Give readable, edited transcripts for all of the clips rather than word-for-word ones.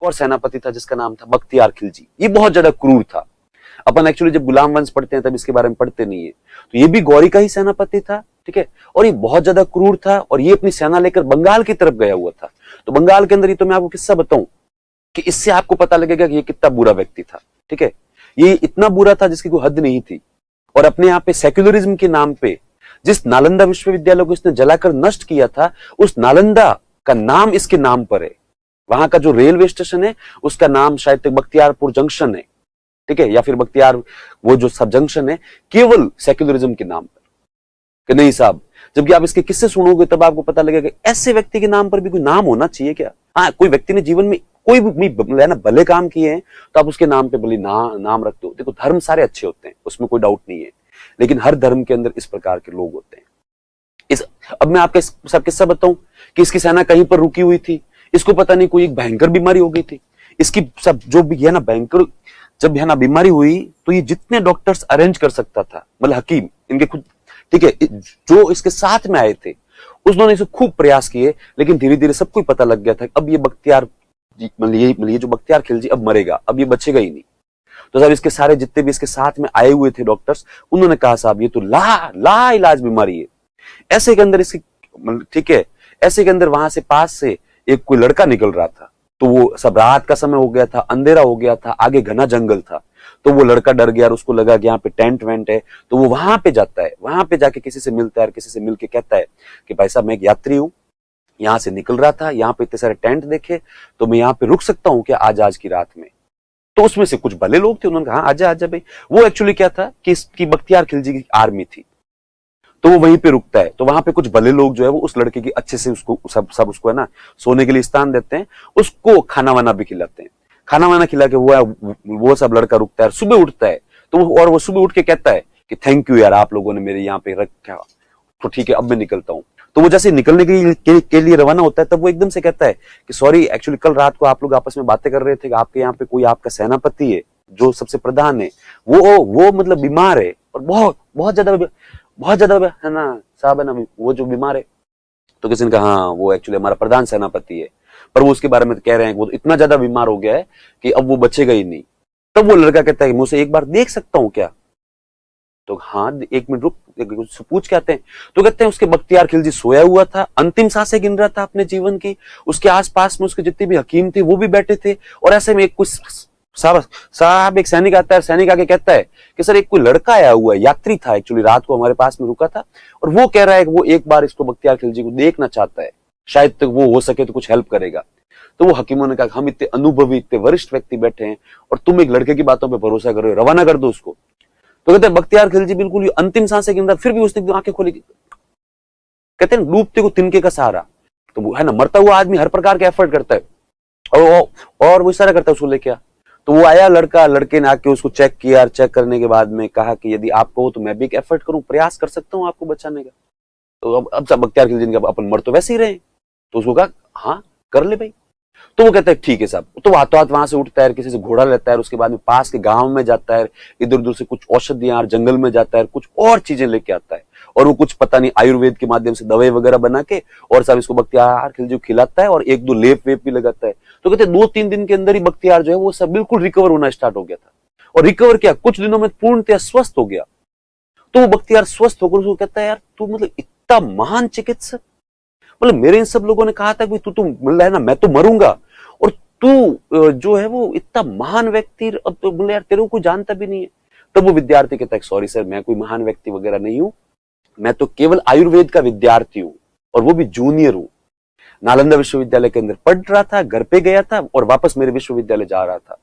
और सेनापति था जिसका नाम था बख्तियार खिलजी। ये बहुत ज्यादा क्रूर था। अपन एक्चुअली जब गुलाम वंश पढ़ते हैं तब इसके बारे में पढ़ते नहीं है। तो ये भी गौरी का ही सेनापति था, ठीक है, और ये बहुत ज्यादा क्रूर था और ये अपनी सेना लेकर बंगाल की तरफ गया हुआ था। तो बंगाल के अंदर ही तो मैं आपको किस्सा बताऊं कि इससे आपको पता लगेगा कि ये कितना बुरा व्यक्ति था, ठीक है। ये इतना बुरा था जिसकी कोई हद नहीं थी। और अपने यहाँ पे सेक्युलरिज्म के नाम पे जिस नालंदा विश्वविद्यालय को इसने जलाकर नष्ट किया था, उस नालंदा का नाम इसके नाम पर है। वहां का जो रेलवे स्टेशन है उसका नाम शायद बख्तियारपुर जंक्शन है, ठीक है, या फिर बख्तियार वो जो सब जंक्शन है, केवल सेक्युलरिज्म के नाम पर कि नहीं साहब। जबकि आप इसके किस्से सुनोगे तब आपको पता लगेगा ऐसे व्यक्ति के नाम पर भी कोई नाम होना चाहिए क्या। हाँ, कोई व्यक्ति ने जीवन में कोई भी ना भले काम किए हैं तो आप उसके नाम पे भले नाम रखते हो। देखो, धर्म सारे अच्छे होते हैं, उसमें कोई डाउट नहीं है, लेकिन हर धर्म के अंदर इस प्रकार के लोग होते हैं। अब मैं आपका सब किस्सा बताऊं कि इसकी सेना कहीं पर रुकी हुई थी। इसको पता नहीं कोई एक भयंकर बीमारी हो गई थी। इसकी सब जो भी है ना भयंकर, जब है ना बीमारी हुई तो ये जितने डॉक्टर्स अरेंज कर सकता था, मतलब हकीम इनके खुद, ठीक है, जो इसके साथ में आए थे उन्होंने इसे खूब प्रयास किए, लेकिन धीरे धीरे सबको पता लग गया था अब ये बख्तियार ये जो बख्तियार खिलजी अब मरेगा, अब ये बचेगा ही नहीं। तो साहब इसके सारे जितने भी इसके साथ में आए हुए थे डॉक्टर्स, उन्होंने कहा साहब ये तो ला इलाज बीमारी है। ऐसे के अंदर इसकी, ठीक है, ऐसे के अंदर वहां से पास से एक कोई लड़का निकल रहा था। तो वो सब रात का समय हो गया था, अंधेरा हो गया था, आगे घना जंगल था। तो वो लड़का डर गया और उसको लगा कि यहाँ पे टेंट वेंट है। तो वो वहां पे जाता है, वहां पे जाके किसी से मिलता है और किसी से मिलके कहता है कि भाई साहब मैं एक यात्री हूँ, यहाँ से निकल रहा था, यहाँ पे इतने सारे टेंट देखे तो मैं यहाँ पे रुक सकता हूँ क्या आज की रात में। तो उसमें से कुछ भले लोग थे, उन्होंने कहा आजा आजा भाई। वो एक्चुअली क्या था कि इसकी बख्तियार खिलजी की आर्मी थी, तो वो वहीं पे रुकता है। तो वहां पे कुछ भले लोग जो है वो उस लड़के की अच्छे से उसको सब उसको है ना सोने के लिए स्थान देते हैं, उसको खाना वाना भी खिलाते हैं। खाना वाना खिला के वो सब लड़का रुकता है, सुबह उठता है। तो वो सुबह उठ के कहता है कि थैंक यू यार, आप लोगों ने मेरे यहाँ पे रखा, तो ठीक है अब मैं निकलता हूँ। तो वो जैसे निकलने के लिए रवाना होता है तब वो एकदम से कहता है कि सॉरी, एक्चुअली कल रात को आप लोग आपस में बातें कर रहे थे कि आपके यहाँ पे कोई आपका सेनापति है जो सबसे प्रधान है, वो मतलब बीमार है और बहुत ज्यादा है ना साहब, है ना वो जो बीमार है। तो किसी ने कहा हाँ वो एक्चुअली हमारा प्रधान सेनापति है, पर वो उसके बारे में कह रहे हैं वो तो इतना ज्यादा बीमार हो गया है कि अब वो बचेगा ही नहीं। तब वो लड़का कहता है मुझसे एक बार देख सकता हूँ क्या। तो हाँ एक मिनट रुक, पूछ के आते हैं। तो कहते हैं उसके बख्तियार खिलजी सोया हुआ था, अंतिम सांसें गिन रहा था अपने जीवन की। उसके आसपास में उसके जितने भी हकीम थे वो भी बैठे थे। और ऐसे में एक कुछ साहब एक सैनिक आता है, सैनिक आके कहता है कि सर एक कोई लड़का आया हुआ है, यात्री था एक्चुअली, रात को हमारे पास में रुका था और वो कह रहा है कि वो एक बार इसको बख्तियार खिलजी को देखना चाहता है, शायद तक वो हो सके तो कुछ हेल्प करेगा। तो वो हकीमों ने कहा हम इतने अनुभवी इतने वरिष्ठ व्यक्ति बैठे हैं और तुम एक लड़के की बातों पर भरोसा कर रहे हो, रवाना कर दो उसको। तो कहते हैं बख्तियार खिलजी बिल्कुल अंतिम सांसें गिन रहा, फिर भी उसने आंखें खोली। कहते हैं डूबते को तिनके का सहारा। तो वो है ना मरता हुआ आदमी हर प्रकार के एफर्ट करता है और वो इशारा करता है उसको लेके आ। तो वो आया लड़का, लड़के ने आके उसको चेक किया, चेक करने के बाद में कहा कि यदि आप कहो तो मैं भी एक एफर्ट करूं, प्रयास कर सकता हूं आपको बचाने का। तो अब सब बख्तियार खिलजी ने कहा अपन मर तो वैसे ही रहे। तो उसको कहा हाँ कर ले भाई। तो वो कहता है ठीक है साहब। तो हाथों हाथ वहां से उठता है, किसी से घोड़ा लेता है, उसके बाद में पास के गांव में जाता है, इधर उधर से कुछ औषधियां जंगल में जाता है, कुछ और चीजें लेके आता है और वो कुछ पता नहीं आयुर्वेद के माध्यम से दवाई वगैरह बना के और साहब इसको बख्तियार खिलजी को खिलाता है और एक दो लेप वेप भी लगाता है। तो कहते हैं 2-3 दिन के अंदर ही बख्तियार जो है वो सब बिल्कुल रिकवर होना स्टार्ट हो गया था। और रिकवर किया, कुछ दिनों में पूर्णतः स्वस्थ हो गया। तो वो बख्तियार स्वस्थ होकर उसको कहता है यार तू मतलब इतना महान चिकित्सक, मतलब मेरे इन सब लोगों ने कहा था कि तू मतलब है ना मैं तो मरूंगा और तू जो है वो इतना महान व्यक्ति, अब तो बोले यार तेरे को कोई जानता भी नहीं है। तब वो विद्यार्थी कहता है सॉरी सर मैं कोई महान व्यक्ति वगैरह नहीं हूं, मैं तो केवल आयुर्वेद का विद्यार्थी हूं और वो भी जूनियर हूं। नालंदा विश्वविद्यालय के अंदर पढ़ रहा था, घर पे गया था और वापस मेरे विश्वविद्यालय जा रहा था।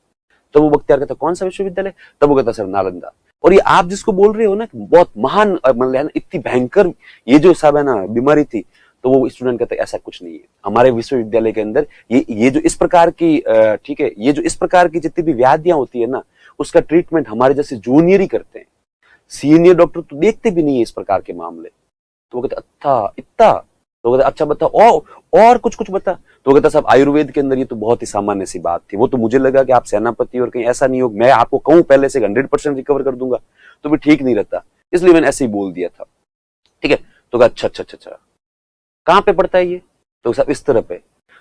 तो वो बख्तियार कहता कौन सा विश्वविद्यालय। तब वो कहता सर नालंदा। और ये आप जिसको बोल रहे हो ना बहुत महान मतलब इतनी भयंकर ये जो सब है ना बीमारी थी। तो वो स्टूडेंट कहता है ऐसा कुछ नहीं है, हमारे विश्वविद्यालय के अंदर ये जो इस प्रकार की ठीक है, ये जो इस प्रकार की जितनी भी व्याधियां होती है ना उसका ट्रीटमेंट हमारे जैसे जूनियर ही करते हैं, सीनियर डॉक्टर तो देखते भी नहीं है इस प्रकार के मामले। तो वो कहते अच्छा इतना। तो कहते अच्छा बता और कुछ बता। तो कहता साहब आयुर्वेद के अंदर ये तो बहुत ही सामान्य सी बात थी, वो तो मुझे लगा कि आप सेनापति और कहीं ऐसा नहीं हो, मैं आपको कहूं पहले से 100% रिकवर कर दूंगा तो भी ठीक नहीं रहता, इसलिए मैंने ऐसे ही बोल दिया था। ठीक है। तो कहा अच्छा कहां पे पड़ता है ये। तो साहब इस तरह पे।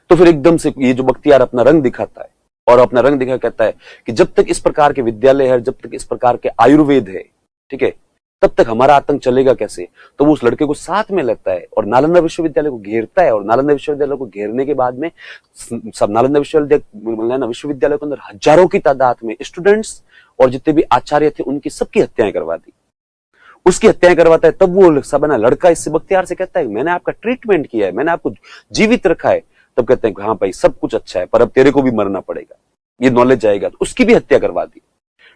तो फिर एकदम से ये जो बख्तियार अपना रंग दिखाता है और अपना रंग दिखा कहता है कि जब तक इस प्रकार के विद्यालय है, जब तक इस प्रकार के आयुर्वेद है, ठीक है, तब तक हमारा आतंक चलेगा कैसे। तो वो उस लड़के को साथ में लेता है और नालंदा विश्वविद्यालय को घेरता है। और नालंदा विश्वविद्यालय को घेरने के बाद में सब नालंदा विश्वविद्यालय के अंदर हजारों की तादाद में स्टूडेंट्स और जितने भी आचार्य थे उनकी सबकी हत्याएं करवा दी। उसकी हत्याएं करवाता है। तब वो सब ना लड़का इससे बख्तियार से कहता है मैंने आपका ट्रीटमेंट किया है, मैंने आपको जीवित रखा है। तब कहते हैं हाँ भाई सब कुछ अच्छा है, पर अब तेरे को भी मरना पड़ेगा, ये नॉलेज जाएगा। तो उसकी भी हत्या करवा दी,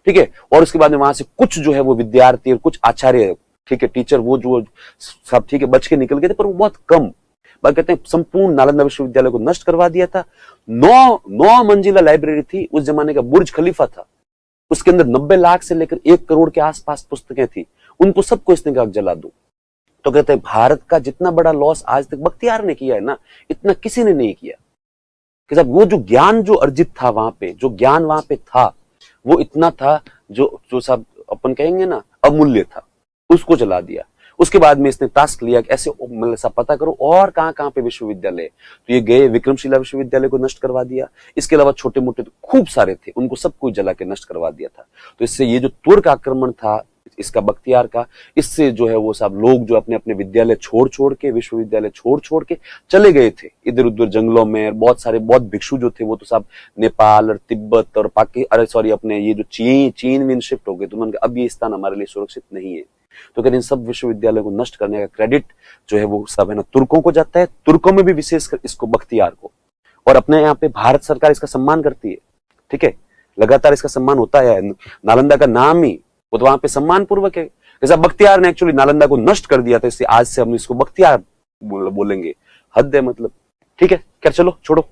ठीक है। और उसके बाद में वहां से कुछ जो है वो विद्यार्थी और कुछ आचार्य, ठीक है, टीचर, वो जो सब ठीक है बच के निकल गए थे, पर वो बहुत कम। बात कहते हैं संपूर्ण नालंदा विश्वविद्यालय को नष्ट करवा दिया था। 9 मंजिला लाइब्रेरी थी, उस जमाने का बुर्ज खलीफा था, उसके अंदर 90 लाख से लेकर 1 करोड़ के आसपास पुस्तकें थी, उनको सबको इसने कहा जला दो। तो कहते हैं भारत का जितना बड़ा लॉस आज तक बख्तियार ने किया है ना, इतना किसी ने नहीं किया। कि साहब वो जो ज्ञान जो अर्जित था वहां पे, जो ज्ञान वहां पे था, वो इतना था जो सब अपन कहेंगे ना अमूल्य था, उसको जला दिया। उसके बाद में इसने टास्क लिया कि ऐसे मतलब सब पता करो और कहां पे विश्वविद्यालय। तो ये गए, विक्रमशिला विश्वविद्यालय को नष्ट करवा दिया। इसके अलावा छोटे मोटे तो खूब सारे थे, उनको सबको जला के नष्ट करवा दिया था। तो इससे ये जो तुर्क आक्रमण था इसका बख्तियार का, इससे जो है वो सब लोग जो अपने अपने विद्यालय छोड़ के, विश्वविद्यालय छोड़ के चले गए थे इधर उधर जंगलों में। बहुत सारे बहुत भिक्षु जो थे वो तो सब नेपाल और तिब्बत और अपने ये जो चीन में शिफ्ट हो गए। तो उन्होंने अब ये स्थान हमारे लिए सुरक्षित नहीं है। तो कहते इन सब विश्वविद्यालय को नष्ट करने का क्रेडिट जो है वो सब है ना तुर्कों को जाता है, तुर्कों में भी विशेषकर इसको बख्तियार को। और अपने यहाँ पे भारत सरकार इसका सम्मान करती है, ठीक है, लगातार इसका सम्मान होता है। नालंदा का नाम ही वो तो वहां पे सम्मान पूर्वक है। जैसा बख्तियार ने एक्चुअली नालंदा को नष्ट कर दिया था, इससे आज से हम इसको बख्तियार बोलेंगे। हद है मतलब, ठीक है। क्या चलो छोड़ो।